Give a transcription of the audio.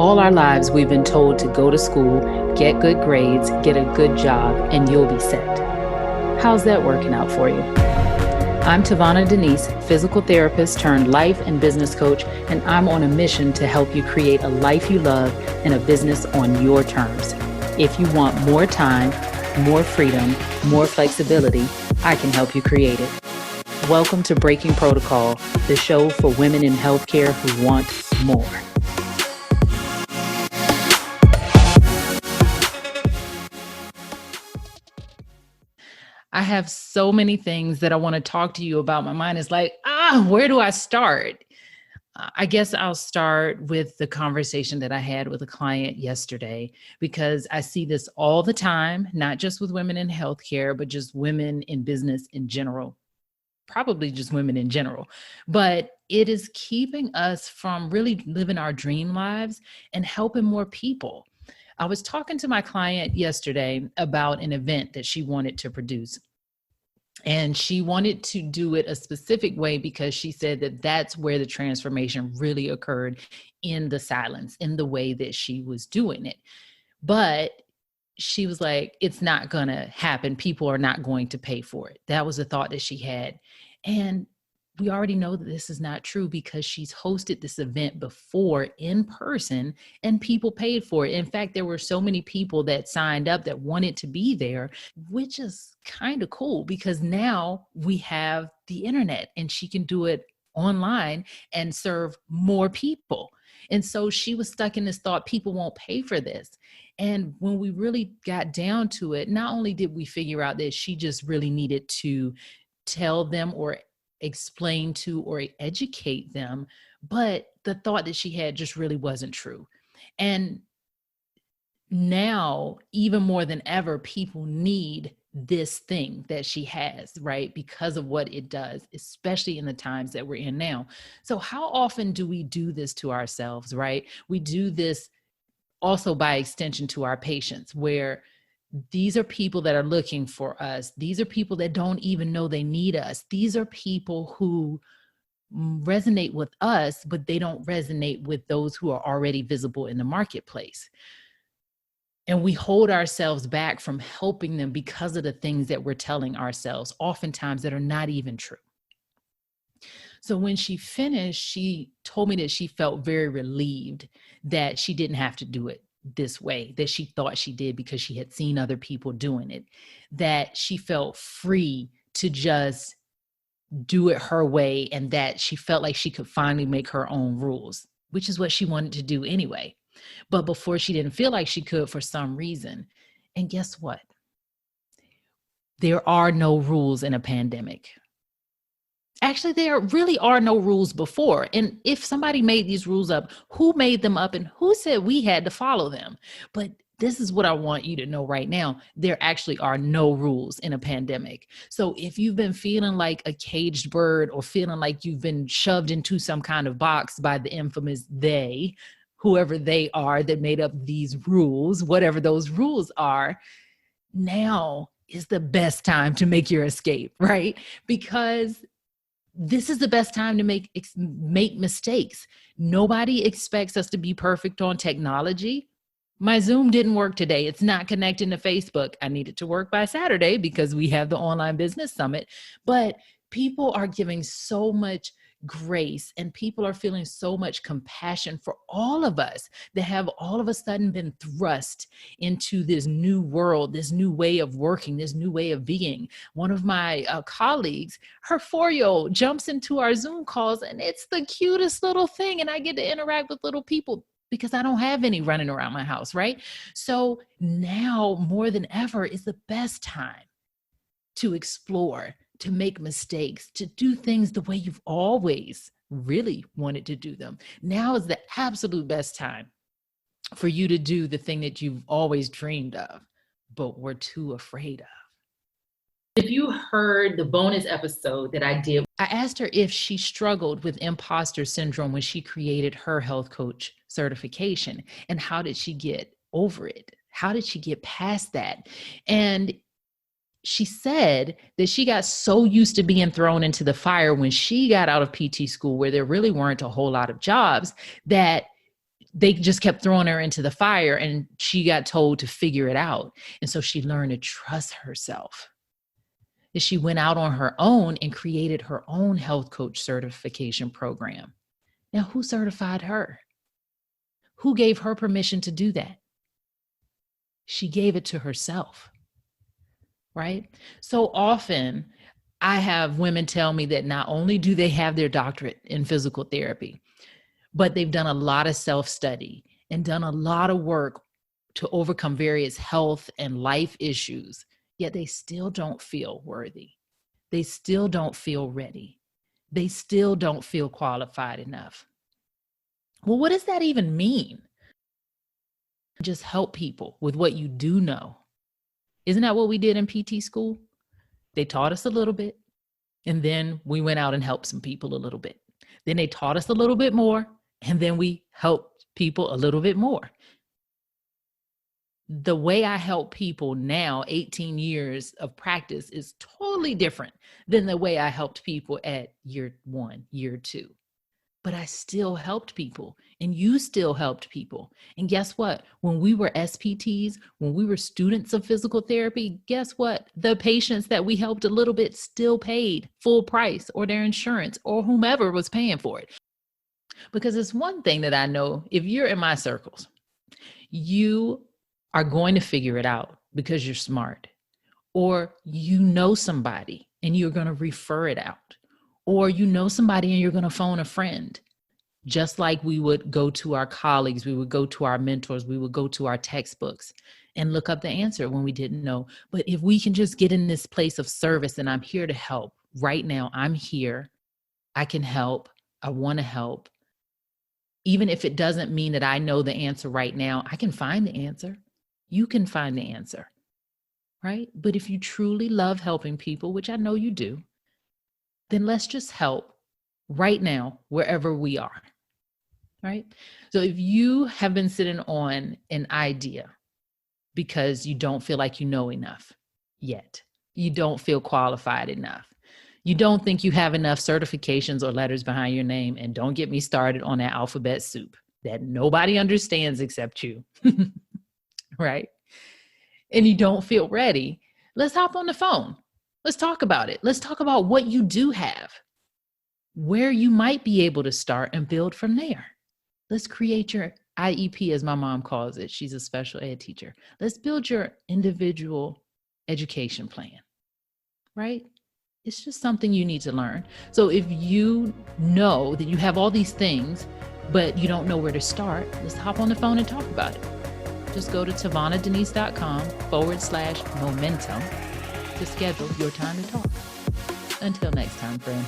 All our lives, we've been told to go to school, get good grades, get a good job, and you'll be set. How's that working out for you? I'm TaVona Denise, physical therapist turned life and business coach, and I'm on a mission to help you create a life you love and a business on your terms. If you want more time, more freedom, more flexibility, I can help you create it. Welcome to Breaking Protocol, the show for women in healthcare who want more. I have so many things that I want to talk to you about. My mind is like, where do I start? I guess I'll start with the conversation that I had with a client yesterday, because I see this all the time, not just with women in healthcare, but just women in business in general, probably just women in general. But it is keeping us from really living our dream lives and helping more people. I was talking to my client yesterday about an event that she wanted to produce. And she wanted to do it a specific way because she said that that's where the transformation really occurred, in the silence, in the way that she was doing it. But she was like, it's not going to happen. People are not going to pay for it. That was a thought that she had. And we already know that this is not true, because she's hosted this event before in person and people paid for it. In fact, there were so many people that signed up that wanted to be there, which is kind of cool, because now we have the internet and she can do it online and serve more people. And so she was stuck in this thought, people won't pay for this. And when we really got down to it, not only did we figure out that she just really needed to tell them or explain to or educate them, but the thought that she had just really wasn't true. And now, even more than ever, people need this thing that she has, right? Because of what it does, especially in the times that we're in now. So how often do we do this to ourselves, right? We do this also by extension to our patients, where these are people that are looking for us. These are people that don't even know they need us. These are people who resonate with us, but they don't resonate with those who are already visible in the marketplace. And we hold ourselves back from helping them because of the things that we're telling ourselves, oftentimes that are not even true. So when she finished, she told me that she felt very relieved that she didn't have to do it this way, that she thought she did because she had seen other people doing it, that she felt free to just do it her way, and that she felt like she could finally make her own rules, which is what she wanted to do anyway. But before, she didn't feel like she could for some reason. And guess what? There are no rules in a pandemic. Actually, there really are no rules before. And if somebody made these rules up, who made them up and who said we had to follow them? But this is what I want you to know right now. There actually are no rules in a pandemic. So if you've been feeling like a caged bird, or feeling like you've been shoved into some kind of box by the infamous they, whoever they are that made up these rules, whatever those rules are, now is the best time to make your escape, right? Because this is the best time to make mistakes. Nobody expects us to be perfect on technology. My Zoom didn't work today. It's not connecting to Facebook. I need it to work by Saturday because we have the online business summit. But people are giving so much grace, and people are feeling so much compassion for all of us that have all of a sudden been thrust into this new world, this new way of working, this new way of being. One of my colleagues, her 4-year-old jumps into our Zoom calls, and it's the cutest little thing. And I get to interact with little people because I don't have any running around my house, right? So now more than ever is the best time to explore, to make mistakes, to do things the way you've always really wanted to do them. Now is the absolute best time for you to do the thing that you've always dreamed of, but were too afraid of. If you heard the bonus episode that I did, I asked her if she struggled with imposter syndrome when she created her health coach certification, and how did she get over it? How did she get past that? And she said that she got so used to being thrown into the fire when she got out of PT school, where there really weren't a whole lot of jobs, that they just kept throwing her into the fire, and she got told to figure it out. And so she learned to trust herself. And she went out on her own and created her own health coach certification program. Now, who certified her? Who gave her permission to do that? She gave it to herself, right? So often I have women tell me that not only do they have their doctorate in physical therapy, but they've done a lot of self-study and done a lot of work to overcome various health and life issues, yet they still don't feel worthy. They still don't feel ready. They still don't feel qualified enough. Well, what does that even mean? Just help people with what you do know. Isn't that what we did in PT school? They taught us a little bit, and then we went out and helped some people a little bit. Then they taught us a little bit more, and then we helped people a little bit more. The way I help people now, 18 years of practice, is totally different than the way I helped people at year 1, year 2. But I still helped people, and you still helped people. And guess what? When we were SPTs, when we were students of physical therapy, guess what? The patients that we helped a little bit still paid full price, or their insurance, or whomever was paying for it. Because it's one thing that I know, if you're in my circles, you are going to figure it out because you're smart, or you know somebody and you're going to refer it out, or you know somebody and you're going to phone a friend. Just like we would go to our colleagues, we would go to our mentors, we would go to our textbooks and look up the answer when we didn't know. But if we can just get in this place of service, and I'm here to help right now, I'm here, I can help, I want to help. Even if it doesn't mean that I know the answer right now, I can find the answer. You can find the answer, right? But if you truly love helping people, which I know you do, then let's just help right now, wherever we are, right? So if you have been sitting on an idea because you don't feel like you know enough yet, you don't feel qualified enough, you don't think you have enough certifications or letters behind your name, and don't get me started on that alphabet soup that nobody understands except you, right? And you don't feel ready, let's hop on the phone. Let's talk about it. Let's talk about what you do have, where you might be able to start, and build from there. Let's create your IEP, as my mom calls it. She's a special ed teacher. Let's build your individual education plan, right? It's just something you need to learn. So if you know that you have all these things, but you don't know where to start, let's hop on the phone and talk about it. Just go to TaVonaDenise.com/momentum to schedule your time to talk. Until next time, friend.